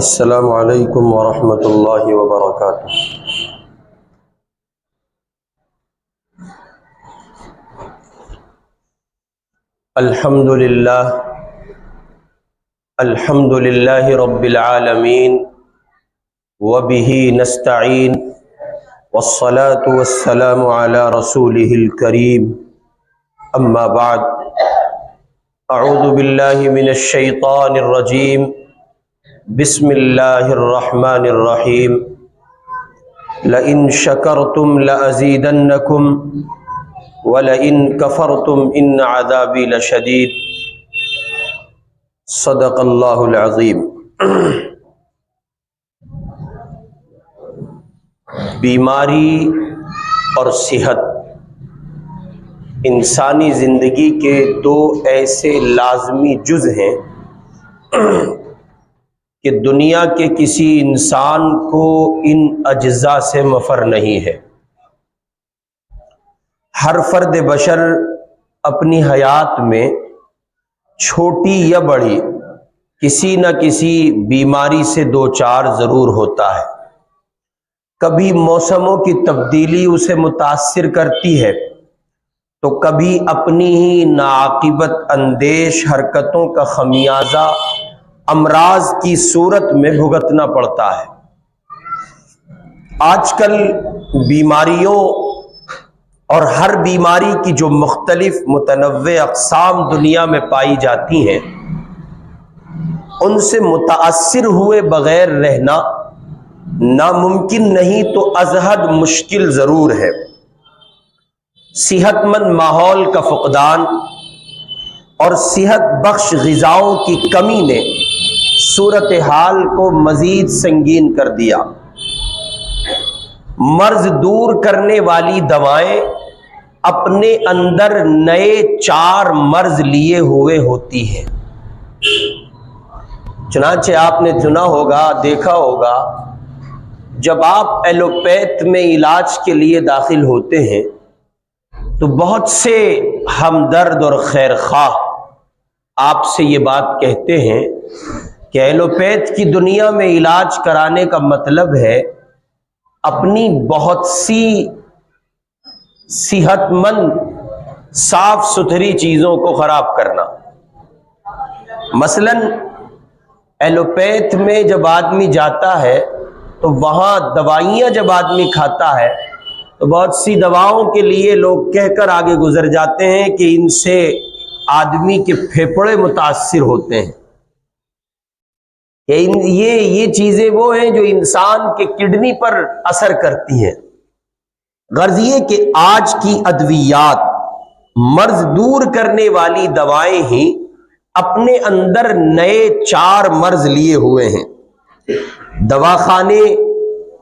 السلام علیکم ورحمۃ اللہ وبرکاتہ۔ الحمد للہ رب العالمین وبہ نستعین والصلاة والسلام علی رسولہ الکریم اما بعد اعوذ باللہ من الشیطان الرجیم بسم اللہ الرحمن الرحیم لئن شکرتم لأزیدنکم ولئن کفرتم ان عذابی لشدید صدق اللہ العظیم۔ بیماری اور صحت انسانی زندگی کے دو ایسے لازمی جز ہیں کہ دنیا کے کسی انسان کو ان اجزاء سے مفر نہیں ہے۔ ہر فرد بشر اپنی حیات میں چھوٹی یا بڑی کسی نہ کسی بیماری سے دوچار ضرور ہوتا ہے۔ کبھی موسموں کی تبدیلی اسے متاثر کرتی ہے تو کبھی اپنی ہی ناعاقبت اندیش حرکتوں کا خمیازہ امراض کی صورت میں بھگتنا پڑتا ہے۔ آج کل بیماریوں اور ہر بیماری کی جو مختلف متنوع اقسام دنیا میں پائی جاتی ہیں ان سے متاثر ہوئے بغیر رہنا ناممکن نہیں تو از حد مشکل ضرور ہے۔ صحت مند ماحول کا فقدان اور صحت بخش غذاؤں کی کمی نے صورتحال کو مزید سنگین کر دیا۔ مرض دور کرنے والی دوائیں اپنے اندر نئے 4 مرض لیے ہوئے ہوتی ہیں۔ چنانچہ آپ نے سنا ہوگا، دیکھا ہوگا، جب آپ ایلوپیتھ میں علاج کے لیے داخل ہوتے ہیں تو بہت سے ہمدرد اور خیر خواہ آپ سے یہ بات کہتے ہیں کہ ایلوپیتھ کی دنیا میں علاج کرانے کا مطلب ہے اپنی بہت سی صحت مند صاف ستھری چیزوں کو خراب کرنا۔ مثلا ایلوپیتھ میں جب آدمی جاتا ہے تو وہاں دوائیاں جب آدمی کھاتا ہے تو بہت سی دواؤں کے لیے لوگ کہہ کر آگے گزر جاتے ہیں کہ ان سے آدمی کے پھیپھڑے متاثر ہوتے ہیں۔ یہ چیزیں وہ ہیں جو انسان کے کڈنی پر اثر کرتی ہیں۔ غرض یہ کہ آج کی ادویات، مرض دور کرنے والی دوائیں ہی اپنے اندر نئے 4 مرض لیے ہوئے ہیں۔ دواخانے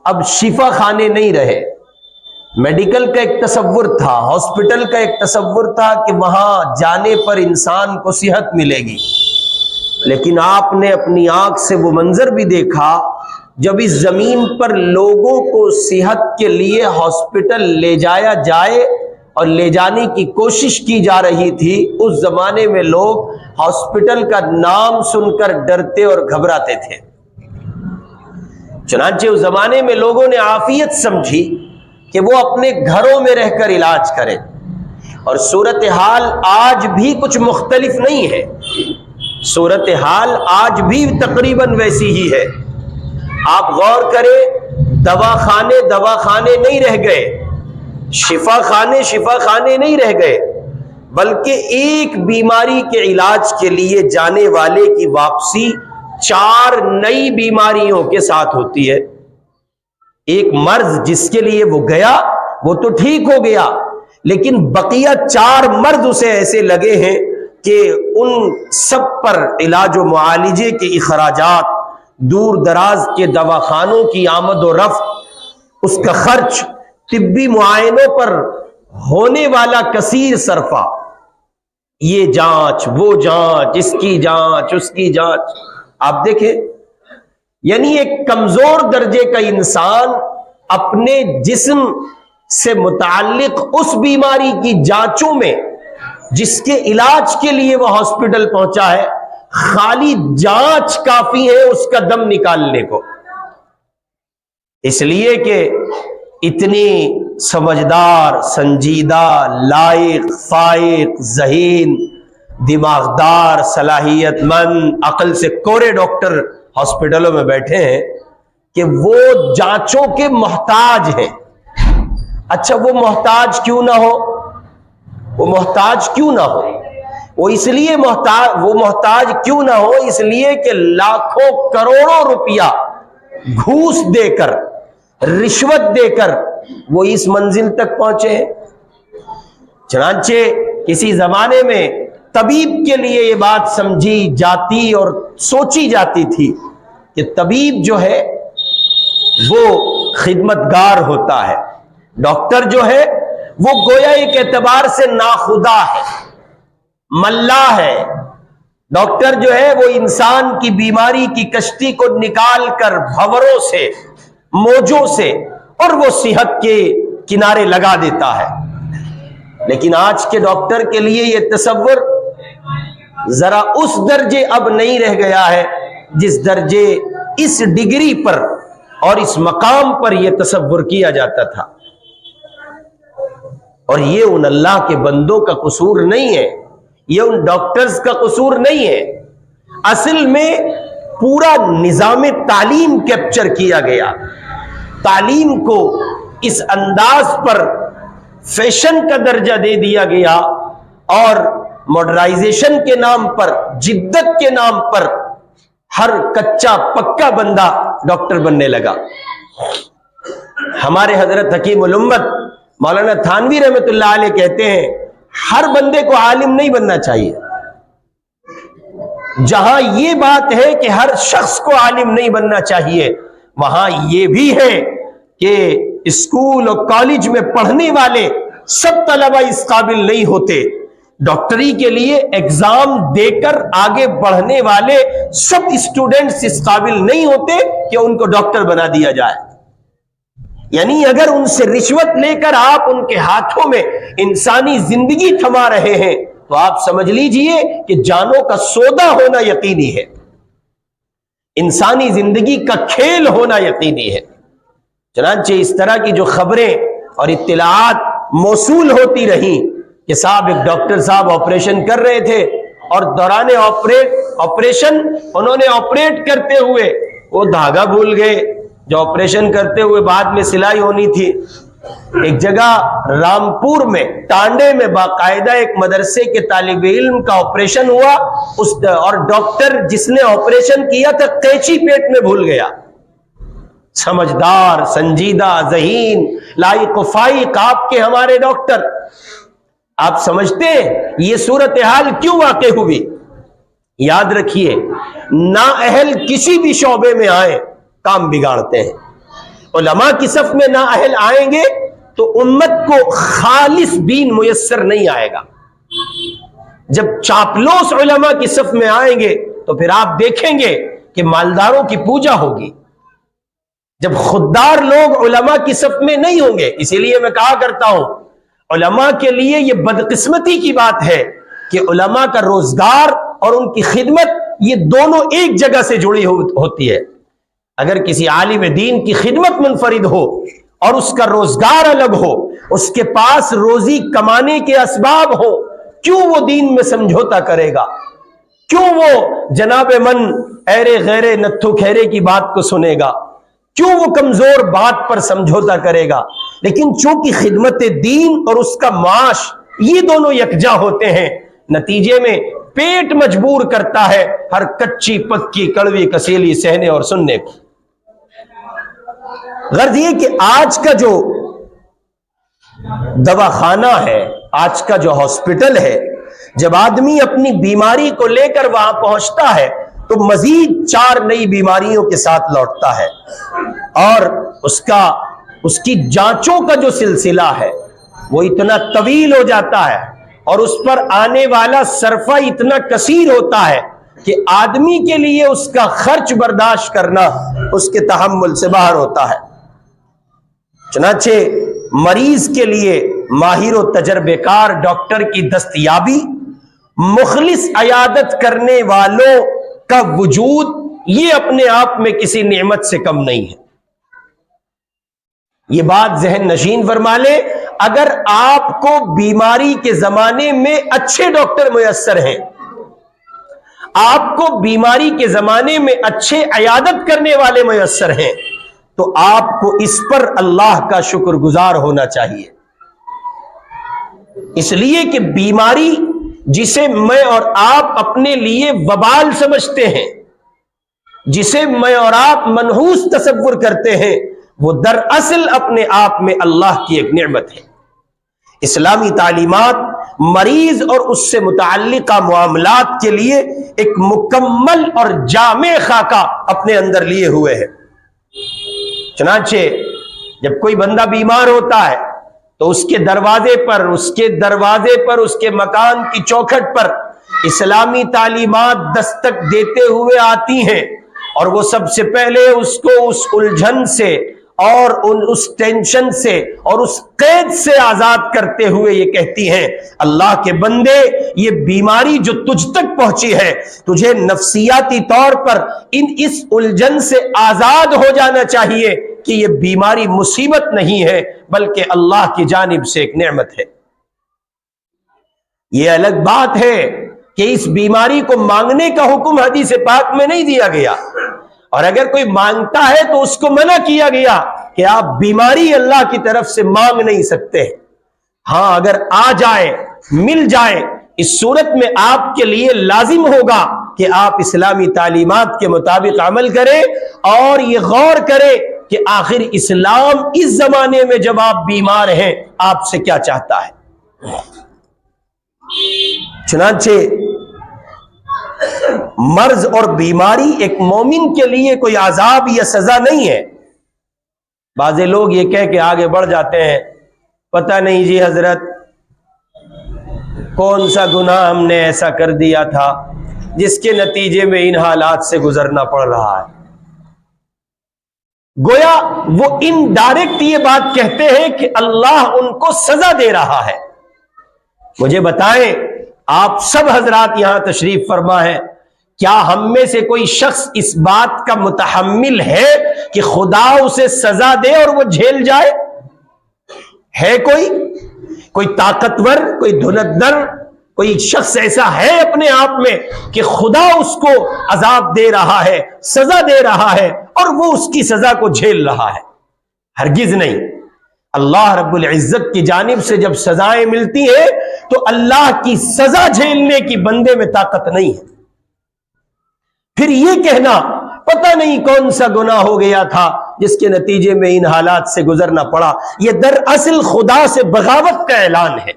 اب شفا خانے نہیں رہے۔ میڈیکل کا ایک تصور تھا، ہاسپٹل کا ایک تصور تھا کہ وہاں جانے پر انسان کو صحت ملے گی، لیکن آپ نے اپنی آنکھ سے وہ منظر بھی دیکھا جب اس زمین پر لوگوں کو صحت کے لیے ہاسپٹل لے جایا جائے اور لے جانے کی کوشش کی جا رہی تھی، اس زمانے میں لوگ ہاسپٹل کا نام سن کر ڈرتے اور گھبراتے تھے۔ چنانچہ اس زمانے میں لوگوں نے عافیت سمجھی کہ وہ اپنے گھروں میں رہ کر علاج کریں، اور صورتحال آج بھی کچھ مختلف نہیں ہے۔ صورتحال آج بھی تقریباً ویسی ہی ہے۔ آپ غور کریں، دواخانے نہیں رہ گئے، شفا خانے نہیں رہ گئے، بلکہ ایک بیماری کے علاج کے لیے جانے والے کی واپسی 4 نئی بیماریوں کے ساتھ ہوتی ہے۔ ایک مرض جس کے لیے وہ گیا وہ تو ٹھیک ہو گیا، لیکن بقیہ 4 مرض اسے ایسے لگے ہیں کہ ان سب پر علاج و معالجے کے اخراجات، دور دراز کے دواخانوں کی آمد و رفت، اس کا خرچ، طبی معائنوں پر ہونے والا کثیر صرفہ، یہ جانچ، وہ جانچ، اس کی جانچ، اس کی جانچ، آپ دیکھیں، یعنی ایک کمزور درجے کا انسان اپنے جسم سے متعلق اس بیماری کی جانچوں میں جس کے علاج کے لیے وہ ہاسپٹل پہنچا ہے خالی جانچ کافی ہے اس کا دم نکالنے کو، اس لیے کہ اتنی سمجھدار، سنجیدہ، لائق، فائق، ذہین، دماغدار، صلاحیت مند، عقل سے کورے ڈاکٹر ہاسپٹلوں میں بیٹھے ہیں کہ وہ جانچوں کے محتاج ہیں۔ اچھا وہ محتاج کیوں نہ ہو؟ وہ محتاج کیوں نہ ہو؟ وہ اس لیے محتاج کیوں نہ ہو؟ اس لیے کہ لاکھوں کروڑوں روپیہ گھوس دے کر، رشوت دے کر وہ اس منزل تک پہنچے ہیں۔ چنانچہ کسی زمانے میں طبیب کے لیے یہ بات سمجھی جاتی اور سوچی جاتی تھی کہ طبیب جو ہے وہ خدمتگار ہوتا ہے، ڈاکٹر جو ہے وہ گویا ایک اعتبار سے ناخدا ہے، ملاح ہے۔ ڈاکٹر جو ہے وہ انسان کی بیماری کی کشتی کو نکال کر بھنوروں سے، موجوں سے، اور وہ صحت کے کنارے لگا دیتا ہے۔ لیکن آج کے ڈاکٹر کے لیے یہ تصور ذرا اس درجے اب نہیں رہ گیا ہے جس درجے اس ڈگری پر اور اس مقام پر یہ تصور کیا جاتا تھا۔ اور یہ ان اللہ کے بندوں کا قصور نہیں ہے، یہ ان ڈاکٹرز کا قصور نہیں ہے، اصل میں پورا نظام تعلیم کیپچر کیا گیا۔ تعلیم کو اس انداز پر فیشن کا درجہ دے دیا گیا اور ماڈرنائزیشن کے نام پر، جدت کے نام پر ہر کچا پکا بندہ ڈاکٹر بننے لگا۔ ہمارے حضرت حکیم الامت مولانا تھانوی رحمۃ اللہ علیہ کہتے ہیں ہر بندے کو عالم نہیں بننا چاہیے۔ جہاں یہ بات ہے کہ ہر شخص کو عالم نہیں بننا چاہیے، وہاں یہ بھی ہے کہ اسکول اور کالج میں پڑھنے والے سب طلبہ اس قابل نہیں ہوتے، ڈاکٹری کے لیے ایگزام دے کر آگے بڑھنے والے سب اسٹوڈنٹس اس قابل نہیں ہوتے کہ ان کو ڈاکٹر بنا دیا جائے۔ یعنی اگر ان سے رشوت لے کر آپ ان کے ہاتھوں میں انسانی زندگی تھما رہے ہیں تو آپ سمجھ لیجئے کہ جانوں کا سودا ہونا یقینی ہے، انسانی زندگی کا کھیل ہونا یقینی ہے۔ چنانچہ اس طرح کی جو خبریں اور اطلاعات موصول ہوتی رہیں کہ صاحب ایک ڈاکٹر صاحب آپریشن کر رہے تھے اور دوران آپریشن انہوں نے آپریٹ کرتے ہوئے وہ دھاگا بھول گئے جو آپریشن کرتے ہوئے بعد میں سلائی ہونی تھی۔ ایک جگہ رامپور میں ٹانڈے میں باقاعدہ ایک مدرسے کے طالب علم کا آپریشن ہوا، اور ڈاکٹر جس نے آپریشن کیا تھا قینچی پیٹ میں بھول گیا۔ سمجھدار، سنجیدہ، ذہین، لائق و فائق آپ کے ہمارے ڈاکٹر، آپ سمجھتے ہیں یہ صورتحال کیوں واقع ہوئی؟ یاد رکھیے نااہل کسی بھی شعبے میں آئیں کام بگاڑتے ہیں۔ علماء کی صف میں نااہل آئیں گے تو امت کو خالص دین میسر نہیں آئے گا۔ جب چاپلوس علماء کی صف میں آئیں گے تو پھر آپ دیکھیں گے کہ مالداروں کی پوجا ہوگی۔ جب خوددار لوگ علماء کی صف میں نہیں ہوں گے، اسی لیے میں کہا کرتا ہوں علماء کے لیے یہ بدقسمتی کی بات ہے کہ علماء کا روزگار اور ان کی خدمت یہ دونوں ایک جگہ سے جڑی ہوتی ہے۔ اگر کسی عالم دین کی خدمت منفرد ہو اور اس کا روزگار الگ ہو، اس کے پاس روزی کمانے کے اسباب ہو، کیوں وہ دین میں سمجھوتا کرے گا؟ کیوں وہ جناب من ایرے غیرے نتھو کھیرے کی بات کو سنے گا؟ کیوں وہ کمزور بات پر سمجھوتا کرے گا؟ لیکن چونکہ خدمت دین اور اس کا معاش یہ دونوں یکجا ہوتے ہیں، نتیجے میں پیٹ مجبور کرتا ہے ہر کچی پکی کڑوی کسیلی سہنے اور سننے کو۔ غرض یہ کہ آج کا جو دواخانہ ہے، آج کا جو ہاسپٹل ہے، جب آدمی اپنی بیماری کو لے کر وہاں پہنچتا ہے تو مزید 4 نئی بیماریوں کے ساتھ لوٹتا ہے، اور اس کی جانچوں کا جو سلسلہ ہے وہ اتنا طویل ہو جاتا ہے اور اس پر آنے والا صرفہ اتنا کثیر ہوتا ہے کہ آدمی کے لیے اس کا خرچ برداشت کرنا اس کے تحمل سے باہر ہوتا ہے۔ چنانچہ مریض کے لیے ماہر و تجربے کار ڈاکٹر کی دستیابی، مخلص عیادت کرنے والوں کا وجود یہ اپنے آپ میں کسی نعمت سے کم نہیں ہے. یہ بات ذہن نشین فرما لیں. اگر آپ کو بیماری کے زمانے میں اچھے ڈاکٹر میسر ہیں، آپ کو بیماری کے زمانے میں اچھے عیادت کرنے والے میسر ہیں، تو آپ کو اس پر اللہ کا شکر گزار ہونا چاہیے. اس لیے کہ بیماری جسے میں اور آپ اپنے لیے وبال سمجھتے ہیں، جسے میں اور آپ منحوس تصور کرتے ہیں، وہ دراصل اپنے آپ میں اللہ کی ایک نعمت ہے. اسلامی تعلیمات مریض اور اس سے متعلقہ معاملات کے لیے ایک مکمل اور جامع خاکہ اپنے اندر لیے ہوئے ہیں. چنانچہ جب کوئی بندہ بیمار ہوتا ہے تو اس کے دروازے پر اس کے مکان کی چوکھٹ پر اسلامی تعلیمات دستک دیتے ہوئے آتی ہیں، اور وہ سب سے پہلے اس کو اس الجھن سے اور اس ٹینشن سے اور اس قید سے آزاد کرتے ہوئے یہ کہتی ہیں، اللہ کے بندے، یہ بیماری جو تجھ تک پہنچی ہے، تجھے نفسیاتی طور پر اس الجھن سے آزاد ہو جانا چاہیے کہ یہ بیماری مصیبت نہیں ہے بلکہ اللہ کی جانب سے ایک نعمت ہے. یہ الگ بات ہے کہ اس بیماری کو مانگنے کا حکم حدیث پاک میں نہیں دیا گیا، اور اگر کوئی مانگتا ہے تو اس کو منع کیا گیا کہ آپ بیماری اللہ کی طرف سے مانگ نہیں سکتے. ہاں اگر آ جائے، مل جائے، اس صورت میں آپ کے لیے لازم ہوگا کہ آپ اسلامی تعلیمات کے مطابق عمل کریں اور یہ غور کریں کہ آخر اسلام اس زمانے میں جب آپ بیمار ہیں آپ سے کیا چاہتا ہے. چنانچہ مرض اور بیماری ایک مومن کے لیے کوئی عذاب یا سزا نہیں ہے. بعض لوگ یہ کہہ کے آگے بڑھ جاتے ہیں، پتہ نہیں جی حضرت کون سا گناہ ہم نے ایسا کر دیا تھا جس کے نتیجے میں ان حالات سے گزرنا پڑ رہا ہے. گویا وہ انڈائریکٹ یہ بات کہتے ہیں کہ اللہ ان کو سزا دے رہا ہے. مجھے بتائیں، آپ سب حضرات یہاں تشریف فرما ہے، کیا ہم میں سے کوئی شخص اس بات کا متحمل ہے کہ خدا اسے سزا دے اور وہ جھیل جائے؟ ہے کوئی طاقتور، کوئی دھندر، کوئی شخص ایسا ہے اپنے آپ میں کہ خدا اس کو عذاب دے رہا ہے، سزا دے رہا ہے اور وہ اس کی سزا کو جھیل رہا ہے؟ ہرگز نہیں. اللہ رب العزت کی جانب سے جب سزائیں ملتی ہیں تو اللہ کی سزا جھیلنے کی بندے میں طاقت نہیں ہے. پھر یہ کہنا پتہ نہیں کون سا گناہ ہو گیا تھا جس کے نتیجے میں ان حالات سے گزرنا پڑا، یہ دراصل خدا سے بغاوت کا اعلان ہے.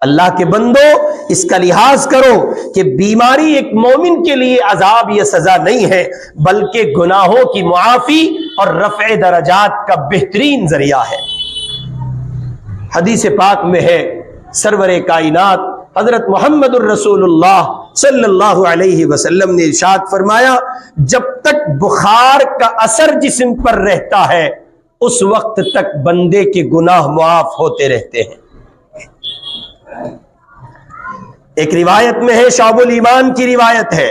اللہ کے بندو، اس کا لحاظ کرو کہ بیماری ایک مومن کے لیے عذاب یا سزا نہیں ہے بلکہ گناہوں کی معافی اور رفع درجات کا بہترین ذریعہ ہے. حدیث پاک میں ہے، سرور کائنات حضرت محمد الرسول اللہ صلی اللہ علیہ وسلم نے ارشاد فرمایا، جب تک بخار کا اثر جسم پر رہتا ہے اس وقت تک بندے کے گناہ معاف ہوتے رہتے ہیں. ایک روایت میں ہے، شعب الایمان کی روایت ہے،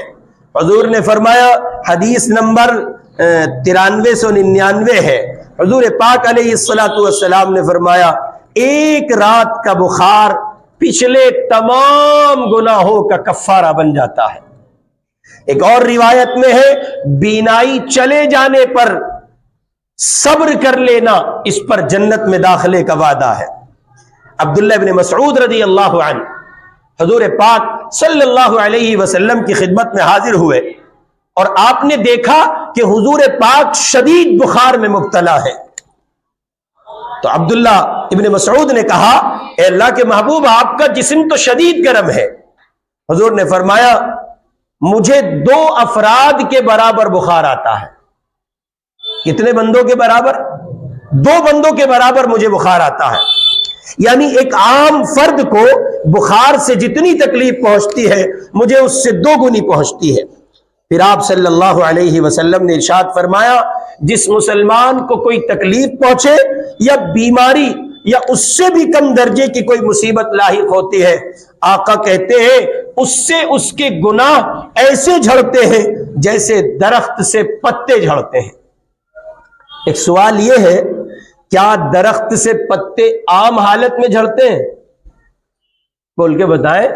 حضور نے فرمایا، حدیث نمبر 9399 ہے، حضور پاک علیہ الصلوۃ والسلام نے فرمایا، ایک رات کا بخار پچھلے تمام گناہوں کا کفارہ بن جاتا ہے. ایک اور روایت میں ہے، بینائی چلے جانے پر صبر کر لینا، اس پر جنت میں داخلے کا وعدہ ہے. عبداللہ بن مسعود رضی اللہ عنہ حضور پاک صلی اللہ علیہ وسلم کی خدمت میں حاضر ہوئے اور آپ نے دیکھا کہ حضور پاک شدید بخار میں مبتلا ہے. تو عبداللہ ابن مسعود نے کہا، اے اللہ کے محبوب، آپ کا جسم تو شدید گرم ہے. حضور نے فرمایا، مجھے 2 افراد کے برابر بخار آتا ہے. کتنے بندوں کے برابر؟ 2 بندوں کے برابر مجھے بخار آتا ہے. یعنی ایک عام فرد کو بخار سے جتنی تکلیف پہنچتی ہے مجھے اس سے 2 گنی پہنچتی ہے. پھر آپ صلی اللہ علیہ وسلم نے ارشاد فرمایا، جس مسلمان کو کوئی تکلیف پہنچے یا بیماری یا اس سے بھی کم درجے کی کوئی مصیبت لاحق ہوتی ہے، آقا کہتے ہیں اس سے اس کے گناہ ایسے جھڑتے ہیں جیسے درخت سے پتے جھڑتے ہیں۔ ایک سوال یہ ہے، کیا درخت سے پتے عام حالت میں جھڑتے ہیں؟ بول کے بتائیں،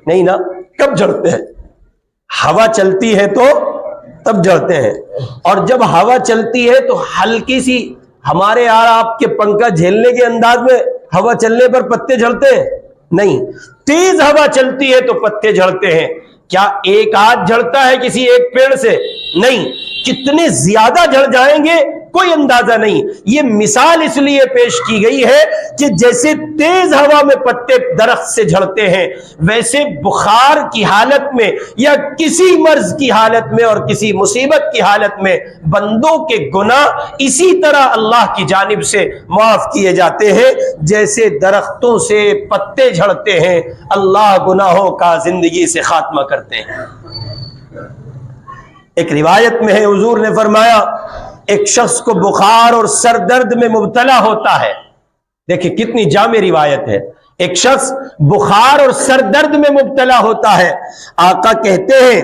نہیں نا۔ کب جھڑتے ہیں؟ ہوا چلتی ہے تو تب جھڑتے ہیں، اور جب ہوا چلتی ہے تو ہلکی سی ہمارے یار آپ کے پنکھا جھیلنے کے انداز میں ہوا چلنے پر پتے جھڑتے ہیں؟ نہیں، تیز ہوا چلتی ہے تو پتے جھڑتے ہیں۔ کیا ایک ہاتھ جھڑتا ہے کسی ایک پیڑ سے؟ نہیں، کتنے زیادہ جھڑ جائیں گے کوئی اندازہ نہیں۔ یہ مثال اس لیے پیش کی گئی ہے کہ جیسے تیز ہوا میں پتے درخت سے جھڑتے ہیں، ویسے بخار کی حالت میں یا کسی مرض کی حالت میں اور کسی مصیبت کی حالت میں بندوں کے گناہ اسی طرح اللہ کی جانب سے معاف کیے جاتے ہیں جیسے درختوں سے پتے جھڑتے ہیں۔ اللہ گناہوں کا زندگی سے خاتمہ کرتے ہیں۔ ایک روایت میں ہے، حضور نے فرمایا ایک شخص کو بخار اور سر درد میں مبتلا ہوتا ہے۔ دیکھیں کتنی جامع روایت ہے۔ ایک شخص بخار اور سر درد میں مبتلا ہوتا ہے، آقا کہتے ہیں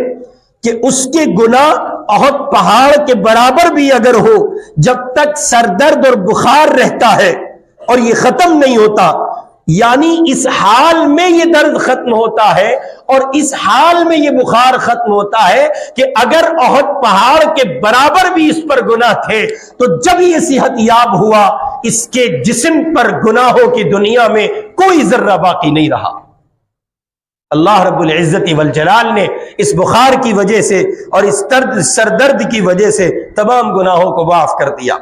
کہ اس کے گناہ احد پہاڑ کے برابر بھی اگر ہو، جب تک سر درد اور بخار رہتا ہے اور یہ ختم نہیں ہوتا، یعنی اس حال میں یہ درد ختم ہوتا ہے اور اس حال میں یہ بخار ختم ہوتا ہے کہ اگر احد پہاڑ کے برابر بھی اس پر گناہ تھے تو جب یہ صحت یاب ہوا اس کے جسم پر گناہوں کی دنیا میں کوئی ذرہ باقی نہیں رہا۔ اللہ رب العزت والجلال نے اس بخار کی وجہ سے اور اس سر درد کی وجہ سے تمام گناہوں کو معاف کر دیا۔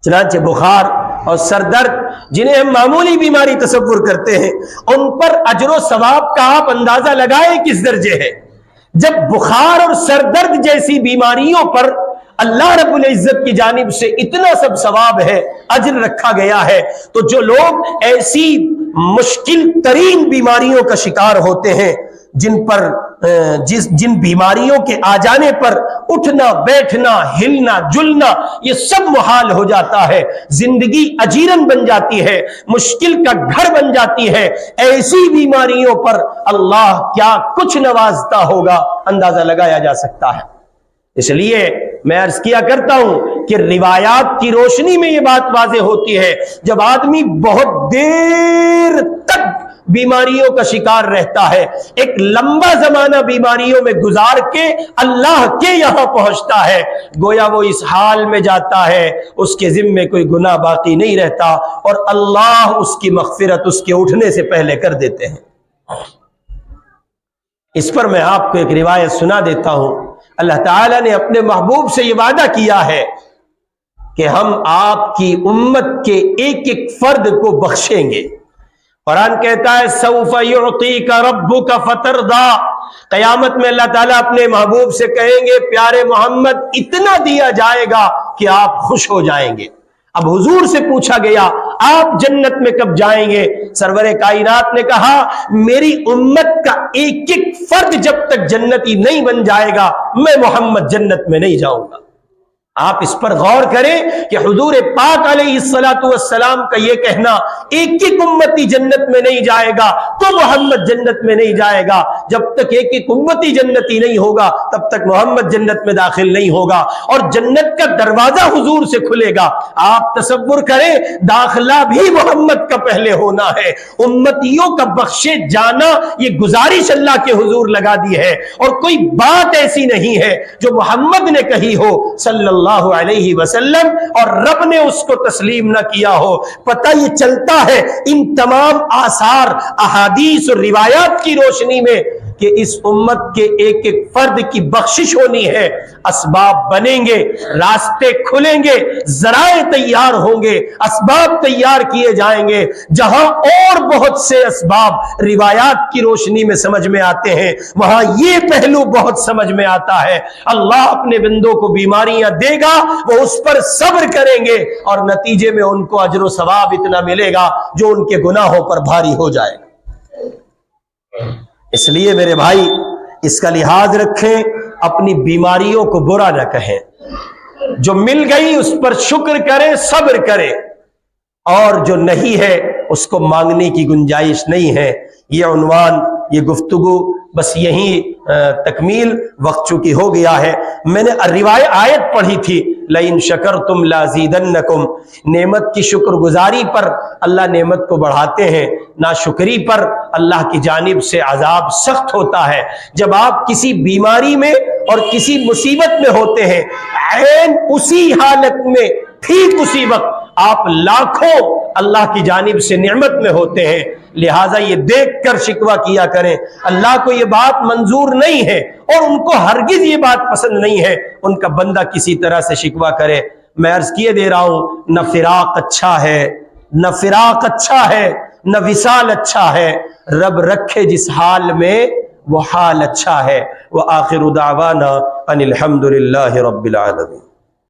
چنانچہ بخار اور سر درد جنہیں ہم معمولی بیماری تصور کرتے ہیں، ان پر اجر و ثواب کا آپ اندازہ لگائیں کس درجے ہے۔ جب بخار اور سر درد جیسی بیماریوں پر اللہ رب العزت کی جانب سے اتنا سب ثواب ہے، اجر رکھا گیا ہے، تو جو لوگ ایسی مشکل ترین بیماریوں کا شکار ہوتے ہیں، جن بیماریوں کے آ جانے پر اٹھنا بیٹھنا ہلنا جلنا یہ سب محال ہو جاتا ہے، زندگی اجیرن بن جاتی ہے، مشکل کا گھر بن جاتی ہے، ایسی بیماریوں پر اللہ کیا کچھ نوازتا ہوگا اندازہ لگایا جا سکتا ہے۔ اس لیے میں عرض کیا کرتا ہوں کہ روایات کی روشنی میں یہ بات واضح ہوتی ہے، جب آدمی بہت دیر تک بیماریوں کا شکار رہتا ہے، ایک لمبا زمانہ بیماریوں میں گزار کے اللہ کے یہاں پہنچتا ہے، گویا وہ اس حال میں جاتا ہے اس کے ذمے کوئی گناہ باقی نہیں رہتا اور اللہ اس کی مغفرت اس کے اٹھنے سے پہلے کر دیتے ہیں۔ اس پر میں آپ کو ایک روایت سنا دیتا ہوں۔ اللہ تعالیٰ نے اپنے محبوب سے یہ وعدہ کیا ہے کہ ہم آپ کی امت کے ایک ایک فرد کو بخشیں گے۔ قرآن کہتا ہے سوف یعطیک ربک فترضی، قیامت میں اللہ تعالیٰ اپنے محبوب سے کہیں گے پیارے محمد اتنا دیا جائے گا کہ آپ خوش ہو جائیں گے۔ اب حضور سے پوچھا گیا آپ جنت میں کب جائیں گے؟ سرور کائنات نے کہا میری امت کا ایک ایک فرد جب تک جنتی نہیں بن جائے گا میں محمد جنت میں نہیں جاؤں گا۔ آپ اس پر غور کریں کہ حضور پاک علیہ الصلوۃ والسلام کا یہ کہنا ایک ایک امتی جنت میں نہیں جائے گا تو محمد جنت میں نہیں جائے گا، جب تک ایک ایک امتی جنتی نہیں ہوگا تب تک محمد جنت میں داخل نہیں ہوگا، اور جنت کا دروازہ حضور سے کھلے گا۔ آپ تصور کریں داخلہ بھی محمد کا پہلے ہونا ہے، امتیوں کا بخشے جانا یہ گزارش اللہ کے حضور لگا دی ہے، اور کوئی بات ایسی نہیں ہے جو محمد نے کہی ہو صلی اللہ علیہ وسلم اور رب نے اس کو تسلیم نہ کیا ہو۔ پتہ یہ چلتا ہے ان تمام آثار احادیث اور روایات کی روشنی میں کہ اس امت کے ایک ایک فرد کی بخشش ہونی ہے، اسباب بنیں گے، راستے کھلیں گے، ذرائع تیار ہوں گے، اسباب تیار کیے جائیں گے، جہاں اور بہت سے اسباب روایات کی روشنی میں سمجھ میں آتے ہیں وہاں یہ پہلو بہت سمجھ میں آتا ہے۔ اللہ اپنے بندوں کو بیماریاں دے گا، وہ اس پر صبر کریں گے اور نتیجے میں ان کو اجر و ثواب اتنا ملے گا جو ان کے گناہوں پر بھاری ہو جائے گا۔ اس لیے میرے بھائی اس کا لحاظ رکھیں، اپنی بیماریوں کو برا نہ کہیں، جو مل گئی اس پر شکر کریں، صبر کریں، اور جو نہیں ہے اس کو مانگنے کی گنجائش نہیں ہے، یہ عنوان، یہ گفتگو بس یہی تکمیل، وقت چونکہ ہو گیا ہے۔ میں نے آیت پڑھی تھی لَإِن شَكَرْتُمْ لَأَزِيدَنَّكُمْ، نعمت کی شکر گزاری پر اللہ نعمت کو بڑھاتے ہیں، ناشکری پر اللہ کی جانب سے عذاب سخت ہوتا ہے۔ جب آپ کسی بیماری میں اور کسی مصیبت میں ہوتے ہیں، عین اسی حالت میں ٹھیک اسی وقت آپ لاکھوں اللہ کی جانب سے نعمت میں ہوتے ہیں، لہٰذا یہ دیکھ کر شکوہ کیا کریں۔ اللہ کو یہ بات منظور نہیں ہے اور ان کو ہرگز یہ بات پسند نہیں ہے ان کا بندہ کسی طرح سے شکوہ کرے۔ میں عرض کیے دے رہا ہوں، نہ فراق اچھا ہے، نہ فراق اچھا ہے، نہ وصال اچھا ہے، رب رکھے جس حال میں وہ حال اچھا ہے۔ وآخر دعوانا ان الحمد للہ رب العالمین۔